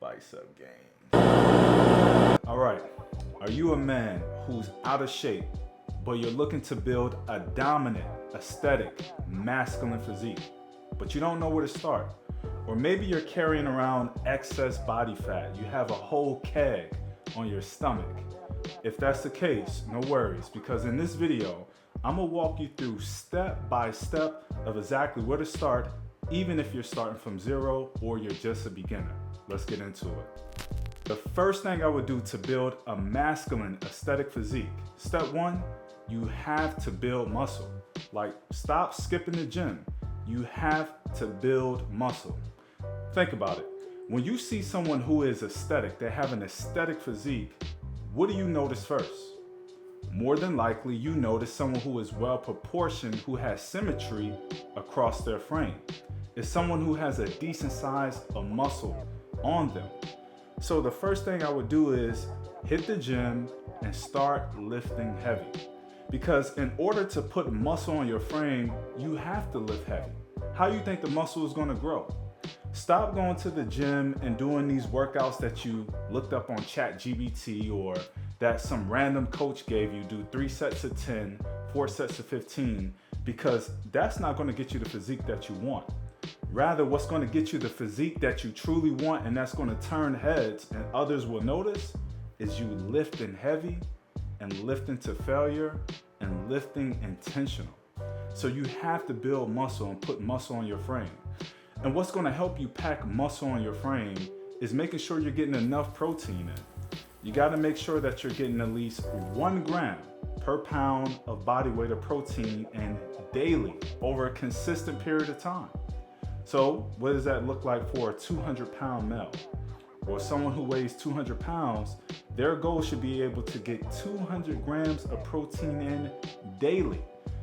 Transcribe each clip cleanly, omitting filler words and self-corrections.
bicep game. All right, are you a man who's out of shape, but you're looking to build a dominant, aesthetic, masculine physique, but you don't know where to start? Or maybe you're carrying around excess body fat. You have a whole keg on your stomach. If that's the case, no worries, because in this video, I'm gonna walk you through step by step of exactly where to start, even if you're starting from zero or you're just a beginner. Let's get into it. The first thing I would do to build a masculine aesthetic physique, step one, you have to build muscle. Like, stop skipping the gym. You have to build muscle. Think about it. When you see someone who is aesthetic, they have an aesthetic physique, what do you notice first? More than likely, you notice someone who is well proportioned, who has symmetry across their frame. It's someone who has a decent size of muscle on them. So the first thing I would do is hit the gym and start lifting heavy. Because in order to put muscle on your frame, you have to lift heavy. How do you think the muscle is going to grow? Stop going to the gym and doing these workouts that you looked up on ChatGPT or that some random coach gave you. Do 3 sets of 10, 4 sets of 15, because that's not going to get you the physique that you want. Rather, what's going to get you the physique that you truly want, and that's going to turn heads and others will notice, is you lifting heavy and lifting to failure and lifting intentional. So you have to build muscle and put muscle on your frame. And what's going to help you pack muscle on your frame is making sure you're getting enough protein in. You got to make sure that you're getting at least 1 gram per pound of body weight of protein in daily over a consistent period of time. So what does that look like for a 200-pound male? Or someone who weighs 200 pounds, their goal should be able to get 200 grams of protein in daily.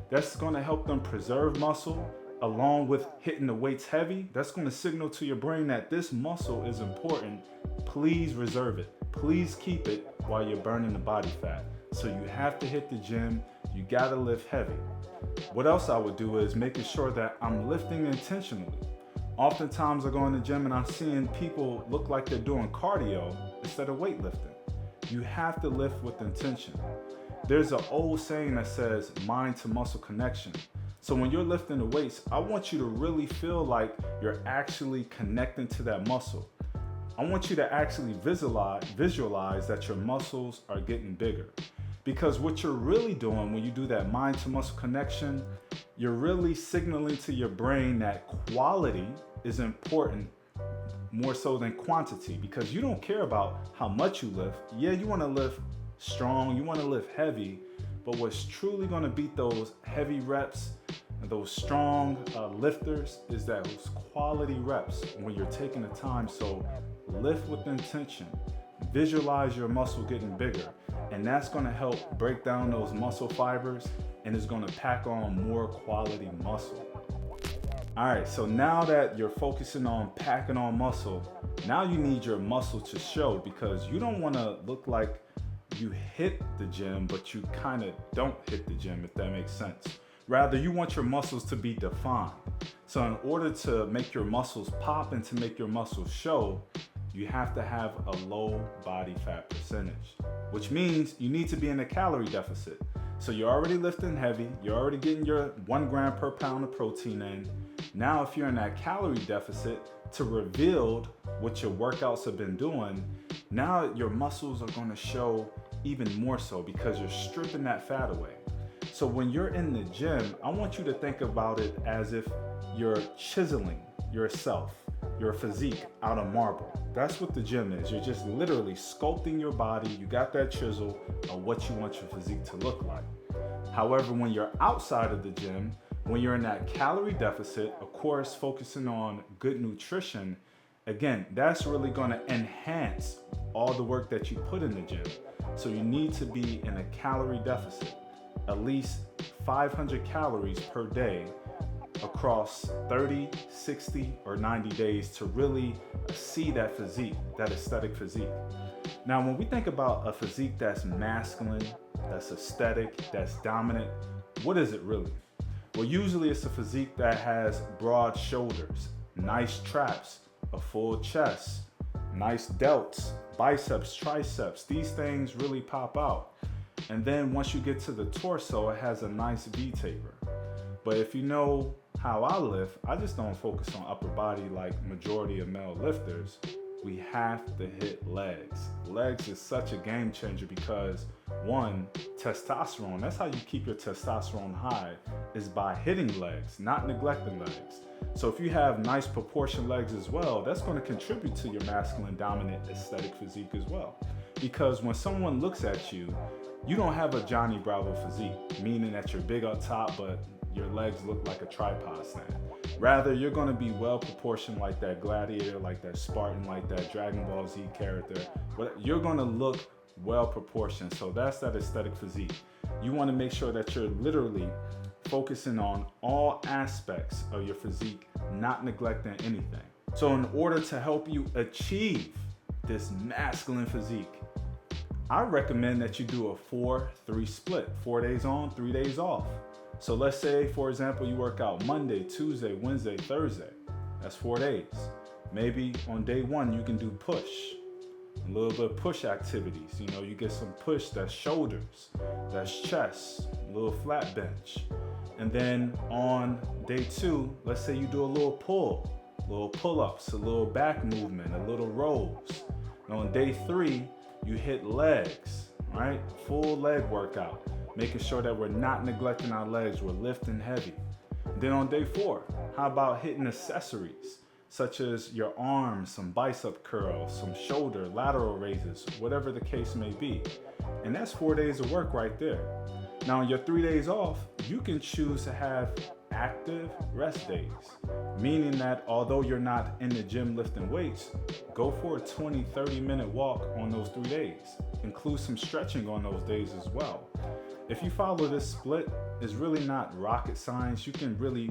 That's going to help them preserve muscle along with hitting the weights heavy. That's going to signal to your brain that this muscle is important. Please reserve it. Please keep it while you're burning the body fat. So you have to hit the gym. You got to lift heavy. What else I would do is making sure that I'm lifting intentionally. Oftentimes I go in the gym and I'm seeing people look like they're doing cardio instead of weightlifting. You have to lift with intention. There's an old saying that says mind to muscle connection. So when you're lifting the weights, I want you to really feel like you're actually connecting to that muscle. I want you to actually visualize that your muscles are getting bigger. Because what you're really doing when you do that mind to muscle connection, you're really signaling to your brain that quality is important more so than quantity, because you don't care about how much you lift. Yeah, you want to lift strong, you want to lift heavy, but what's truly going to beat those heavy reps and those strong lifters is that those quality reps when you're taking the time. So lift with intention, visualize your muscle getting bigger, and that's going to help break down those muscle fibers and is going to pack on more quality muscle. All right, so now that you're focusing on packing on muscle, now you need your muscle to show, because you don't want to look like you hit the gym, but you kind of don't hit the gym, if that makes sense. Rather, you want your muscles to be defined. So in order to make your muscles pop and to make your muscles show, you have to have a low body fat percentage, which means you need to be in a calorie deficit. So you're already lifting heavy, you're already getting your 1 gram per pound of protein in. Now, if you're in that calorie deficit, to reveal what your workouts have been doing, now your muscles are going to show even more so because you're stripping that fat away. So when you're in the gym, I want you to think about it as if you're chiseling yourself, your physique out of marble. That's what the gym is. You're just literally sculpting your body. You got that chisel of what you want your physique to look like. However, when you're outside of the gym, when you're in that calorie deficit, of course, focusing on good nutrition, again, that's really going to enhance all the work that you put in the gym. So you need to be in a calorie deficit, at least 500 calories per day across 30, 60, or 90 days to really see that physique, that aesthetic physique. Now, when we think about a physique that's masculine, that's aesthetic, that's dominant, what is it really? Well, usually it's a physique that has broad shoulders, nice traps, a full chest, nice delts, biceps, triceps. These things really pop out. And then once you get to the torso, it has a nice V taper. But if you know how I lift, I just don't focus on upper body like majority of male lifters. We have to hit legs. Legs is such a game changer because one, testosterone, that's how you keep your testosterone high, is by hitting legs, not neglecting legs. So if you have nice proportion legs as well, that's going to contribute to your masculine dominant aesthetic physique as well. Because when someone looks at you, you don't have a Johnny Bravo physique, meaning that you're big up top, but your legs look like a tripod stand. Rather, you're going to be well proportioned like that gladiator, like that Spartan, like that Dragon Ball Z character. But you're going to look well proportioned. So that's that aesthetic physique. You want to make sure that you're literally focusing on all aspects of your physique, not neglecting anything. So in order to help you achieve this masculine physique, I recommend that you do a 4-3 split, 4 days on, 3 days off. So let's say, for example, you work out Monday, Tuesday, Wednesday, Thursday. That's 4 days. Maybe on day one, you can do push, a little bit of push activities. You know, you get some push, that's shoulders, that's chest, a little flat bench. And then on day two, let's say you do a little pull-ups, a little back movement, a little rolls. And on day three, you hit legs, right? Full leg workout, making sure that we're not neglecting our legs, we're lifting heavy. Then on day four, how about hitting accessories, such as your arms, some bicep curls, some shoulder, lateral raises, whatever the case may be. And that's 4 days of work right there. Now on your 3 days off, you can choose to have active rest days, meaning that although you're not in the gym lifting weights, go for a 20-30 minute walk on those 3 days. Include some stretching on those days as well. If you follow this split, it's really not rocket science. You can really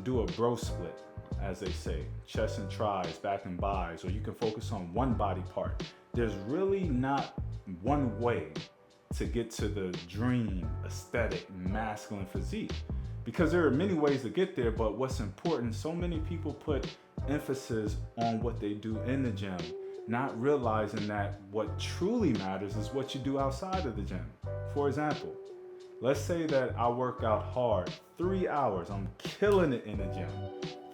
do a bro split, as they say, chest and tris, back and bis, or you can focus on one body part. There's really not one way to get to the dream aesthetic masculine physique, because there are many ways to get there. But what's important, so many people put emphasis on what they do in the gym, not realizing that what truly matters is what you do outside of the gym. For example, let's say that I work out hard 3 hours, I'm killing it in the gym,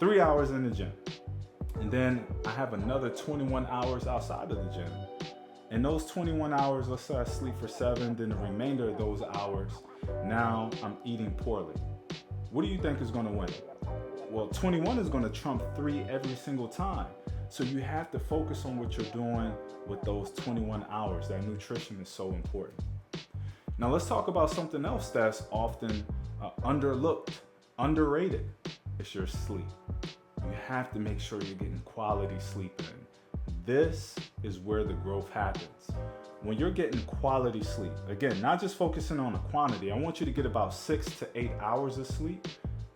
3 hours in the gym, and then I have another 21 hours outside of the gym. In those 21 hours, let's say I sleep for 7, then the remainder of those hours, now I'm eating poorly. What do you think is going to win? Well, 21 is going to trump 3 every single time. So you have to focus on what you're doing with those 21 hours. That nutrition is so important. Now let's talk about something else that's often underlooked, underrated. It's your sleep. You have to make sure you're getting quality sleep in. This is where the growth happens. When you're getting quality sleep, again, not just focusing on the quantity, I want you to get about 6 to 8 hours of sleep.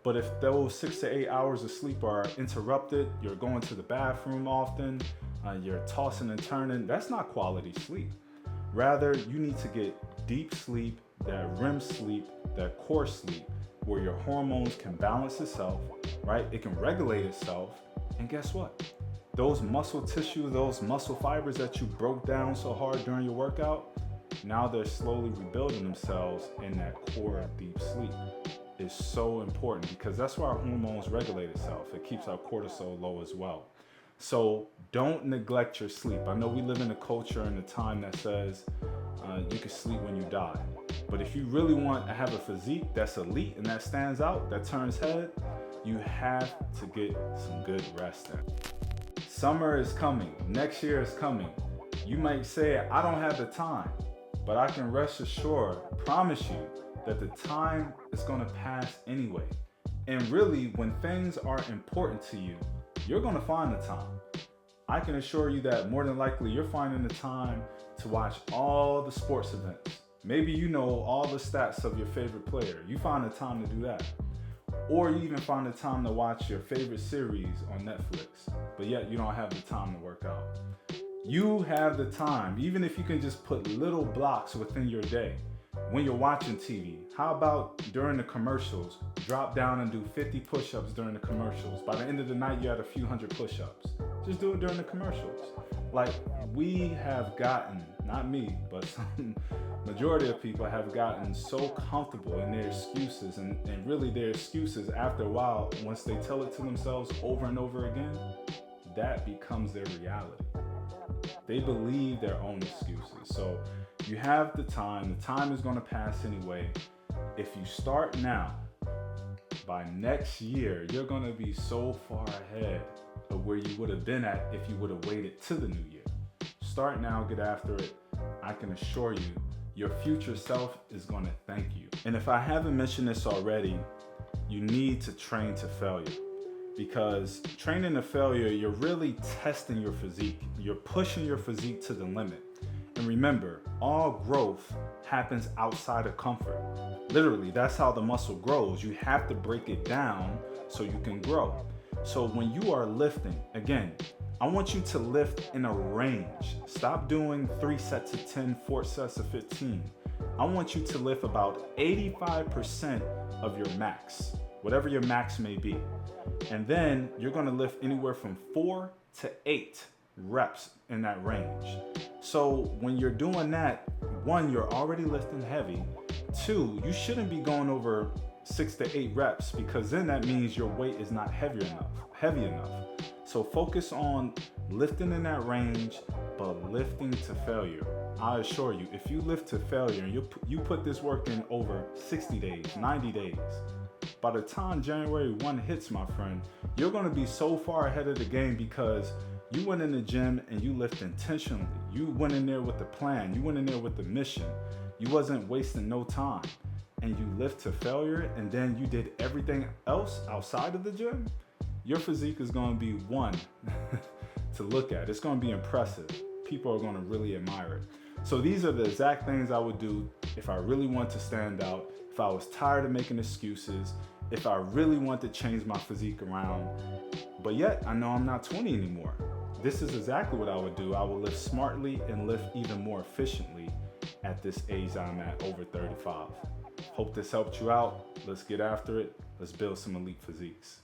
But if those 6 to 8 hours of sleep are interrupted, you're going to the bathroom often, you're tossing and turning, that's not quality sleep. Rather, you need to get deep sleep, that REM sleep, that core sleep, where your hormones can balance itself, right? It can regulate itself. And guess what? Those muscle tissue, those muscle fibers that you broke down so hard during your workout, now they're slowly rebuilding themselves in that core deep sleep. Is so important because that's where our hormones regulate itself. It keeps our cortisol low as well. So don't neglect your sleep. I know we live in a culture and a time that says you can sleep when you die. But if you really want to have a physique that's elite and that stands out, that turns head, you have to get some good rest in. Summer is coming. Next year is coming. You might say, I don't have the time, but I can rest assured, promise you, that the time is going to pass anyway. And really, when things are important to you, you're going to find the time. I can assure you that more than likely you're finding the time to watch all the sports events. Maybe you know all the stats of your favorite player. You find the time to do that. Or you even find the time to watch your favorite series on Netflix, but yet you don't have the time to work out. You have the time, even if you can just put little blocks within your day. When you're watching TV, how about during the commercials, drop down and do 50 push-ups during the commercials. By the end of the night, you had a few hundred push-ups. Just do it during the commercials. Like, we have gotten, not me, but some majority of people have gotten so comfortable in their excuses, and really their excuses after a while, once they tell it to themselves over and over again, that becomes their reality. They believe their own excuses. So you have the time is going to pass anyway. If you start now, by next year, you're going to be so far ahead of where you would have been at if you would have waited to the new year. Start now, get after it. I can assure you, your future self is going to thank you. And if I haven't mentioned this already, you need to train to failure. Because training to failure, you're really testing your physique. You're pushing your physique to the limit. And remember, all growth happens outside of comfort. Literally, that's how the muscle grows. You have to break it down so you can grow. So when you are lifting, again, I want you to lift in a range. Stop doing 3 sets of 10, 4 sets of 15. I want you to lift about 85% of your max, whatever your max may be. And then you're gonna lift anywhere from 4 to 8 reps in that range. So when you're doing that, 1, you're already lifting heavy. 2, you shouldn't be going over 6 to 8 reps, because then that means your weight is not heavy enough. So focus on lifting in that range, but lifting to failure. I assure you, if you lift to failure and you put this work in over 60 days, 90 days, by the time January 1 hits, my friend, you're gonna be so far ahead of the game because you went in the gym and you lift intentionally. You went in there with the plan. You went in there with the mission. You wasn't wasting no time. And you lift to failure, and then you did everything else outside of the gym. Your physique is gonna be one to look at. It's gonna be impressive. People are gonna really admire it. So these are the exact things I would do if I really want to stand out, if I was tired of making excuses, if I really want to change my physique around, but yet I know I'm not 20 anymore. This is exactly what I would do. I would lift smartly and lift even more efficiently at this age I'm at, over 35. Hope this helped you out. Let's get after it. Let's build some elite physiques.